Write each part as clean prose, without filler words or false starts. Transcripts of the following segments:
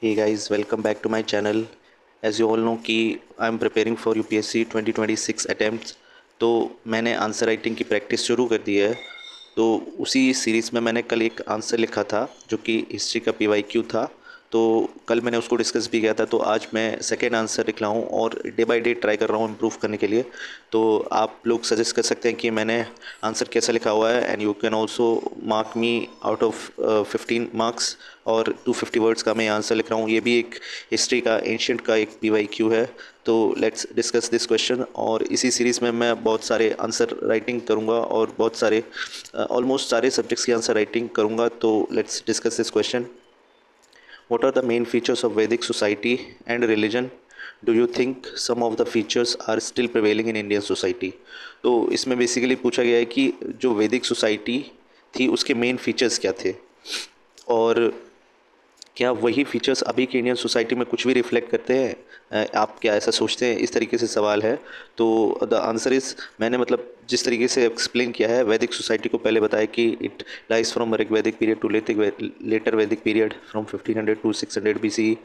Hey guys, welcome back to my channel. As you all know कि I am preparing for UPSC 2026 attempts. तो मैंने answer writing की practice शुरू कर दी है। तो उसी सीरीज़ में मैंने कल एक आंसर लिखा था जो कि हिस्ट्री का पीवाईक्यू था। तो कल मैंने उसको डिस्कस भी किया था। तो आज मैं सेकेंड आंसर लिख रहा हूँ और डे बाय डे ट्राई कर रहा हूँ इम्प्रूव करने के लिए। तो आप लोग सजेस्ट कर सकते हैं कि मैंने आंसर कैसा लिखा हुआ है, and you can also mark me out of 15 marks. और 250 वर्ड्स का मैं आंसर लिख रहा हूँ। ये भी एक हिस्ट्री का एंशियंट का एक पीवाईक्यू है। तो लेट्स डिस्कस दिस क्वेश्चन। और इसी सीरीज़ में मैं बहुत सारे आंसर राइटिंग करूँगा और बहुत सारे ऑलमोस्ट सारे सब्जेक्ट्स की आंसर राइटिंग करूँगा। तो let's discuss this question. What are the main features of Vedic society and religion? Do you think some of the features are still prevailing in Indian society? तो इसमें basically पूछा गया है कि जो वैदिक सोसाइटी थी उसके मेन फीचर्स क्या थे, और क्या वही फीचर्स अभी की इंडियन सोसाइटी में कुछ भी रिफ्लेक्ट करते हैं। आप क्या ऐसा सोचते हैं? इस तरीके से सवाल है। तो द आंसर इज़, मैंने मतलब जिस तरीके से एक्सप्लेन किया है, वैदिक सोसाइटी को पहले बताया कि it lies from Rig Vedic period to later Vedic period from 1500 to 600 BCE,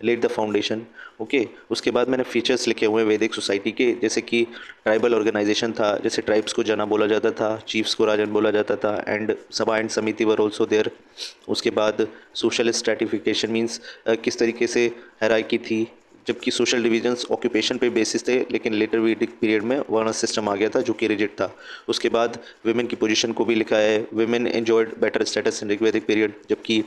let the foundation. Okay, उसके बाद मैंने फीचर्स लिखे हुए हैं वैदिक सोसाइटी के, जैसे कि ट्राइबल ऑर्गेनाइजेशन था, जैसे ट्राइब्स को जना बोला जाता था, चीफ्स को राजन बोला जाता था, एंड सभा एंड समिति वर ऑल्सो देयर। उसके बाद सोशल स्ट्रैटिफिकेशन मीन्स किस तरीके से हायरार्की थी, जबकि सोशल डिविजन्स ऑक्यूपेशन पे बेसिस थे, लेकिन लेटर वैदिक पीरियड में वर्ण सिस्टम आ गया था जो कि रिजिड था। उसके बाद वुमेन की पोजीशन को भी लिखा है, women enjoyed better status in वैदिक पीरियड, जबकि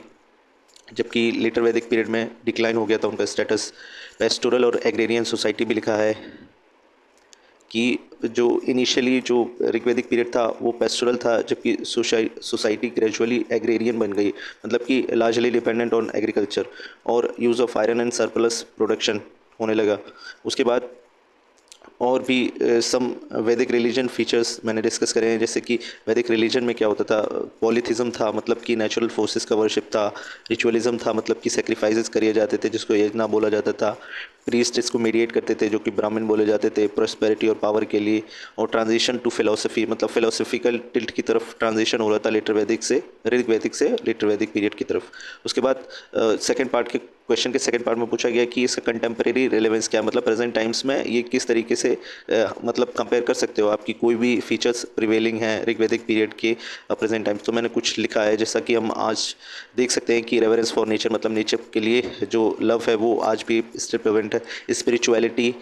जबकि लेटर वैदिक पीरियड में डिक्लाइन हो गया था उनका स्टेटस। पेस्टोरल और एग्रेरियन सोसाइटी भी लिखा है कि जो इनिशियली जो ऋग्वैदिक पीरियड था वो पेस्टोरल था, जबकि सोसाइटी ग्रेजुअली एग्रेरियन बन गई, मतलब कि लार्जली डिपेंडेंट ऑन एग्रीकल्चर, और use of iron and surplus production होने लगा। उसके बाद और भी सम वैदिक रिलीजन फीचर्स मैंने डिस्कस करे हैं, जैसे कि वैदिक रिलीजन में क्या होता था। पॉलीथिज्म था, मतलब कि नेचुरल फोर्सेस का वर्शिप था। रिचुअलिज्म था, मतलब कि सेक्रीफाइसेस किए जाते थे जिसको यज्ञ बोला जाता था। प्रीस्ट इसको मीडिएट करते थे जो कि ब्राह्मण बोले जाते थे प्रॉस्पेरिटी और पावर के लिए। और ट्रांजिशन टू फिलोसफी, मतलब फिलोसफिकल टिल्ट की तरफ ट्रांजिशन हो रहा था लेटर वैदिक से, ऋग वैदिक से लेटर वैदिक पीरियड की तरफ। उसके बाद सेकंड पार्ट के क्वेश्चन के सेकंड पार्ट में पूछा गया कि इसका कंटेम्प्रेरी रिलेवेंस क्या, मतलब प्रेजेंट टाइम्स में ये किस तरीके से मतलब कंपेयर कर सकते हो आपकी कोई भी फीचर्स प्रिवेलिंग हैं ऋग्वैदिक पीरियड के प्रेजेंट टाइम्स। तो मैंने कुछ लिखा है, जैसा कि हम आज देख सकते हैं कि रेवरेंस फॉर नेचर, मतलब नेचर के लिए जो लव है वो आज भी स्टिल प्रेजेंट है। स्पिरिचुअलिटी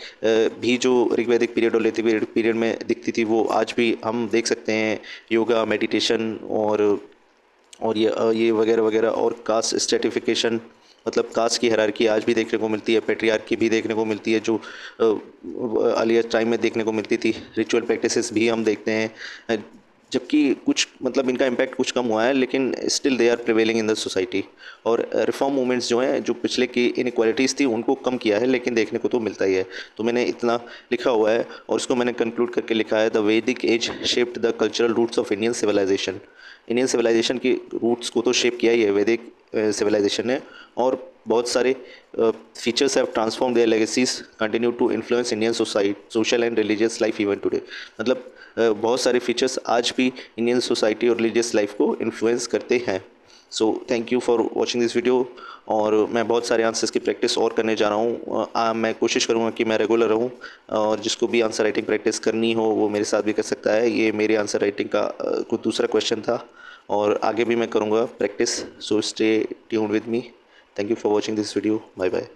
भी जो ऋग्वैदिक पीरियड और लेटिक पीरियड में दिखती थी वो आज भी हम देख सकते हैं। योगा, मेडिटेशन और ये वगैरह वगैरह। और कास्ट स्ट्रेटिफिकेशन, मतलब कास्ट की हायरार्की आज भी देखने को मिलती है। पेट्रियार्की भी देखने को मिलती है जो अर्लियर टाइम में देखने को मिलती थी। रिचुअल प्रैक्टिसेस भी हम देखते हैं, जबकि कुछ मतलब इनका इम्पैक्ट कुछ कम हुआ है, लेकिन still they are prevailing in the society. और रिफॉर्म मूवमेंट्स जो हैं, जो पिछले की इनइक्वालिटीज़ थी उनको कम किया है, लेकिन देखने को तो मिलता ही है। तो मैंने इतना लिखा हुआ है और उसको मैंने कंक्लूड करके लिखा है, the Vedic age shaped the cultural roots of Indian civilisation. Indian civilisation की रूट्स को तो शेप किया ही है वैदिक सिविलाइजेशन ने, और बहुत सारे features have transform their legacies continue to influence Indian social and religious life even today. मतलब बहुत सारे फीचर्स आज भी इंडियन सोसाइटी और रिलीजियस लाइफ को इन्फ्लुएंस करते हैं। So thank you for watching this video. और मैं बहुत सारे आंसर्स की प्रैक्टिस और करने जा रहा हूँ। मैं कोशिश करूँगा कि मैं रेगुलर रहूँ, और जिसको भी आंसर राइटिंग प्रैक्टिस करनी हो वो मेरे साथ भी कर सकता है। ये मेरे आंसर राइटिंग का कुछ दूसरा क्वेश्चन था, और आगे भी मैं करूँगा practice. So stay tuned with me. Thank you for watching this video. Bye bye.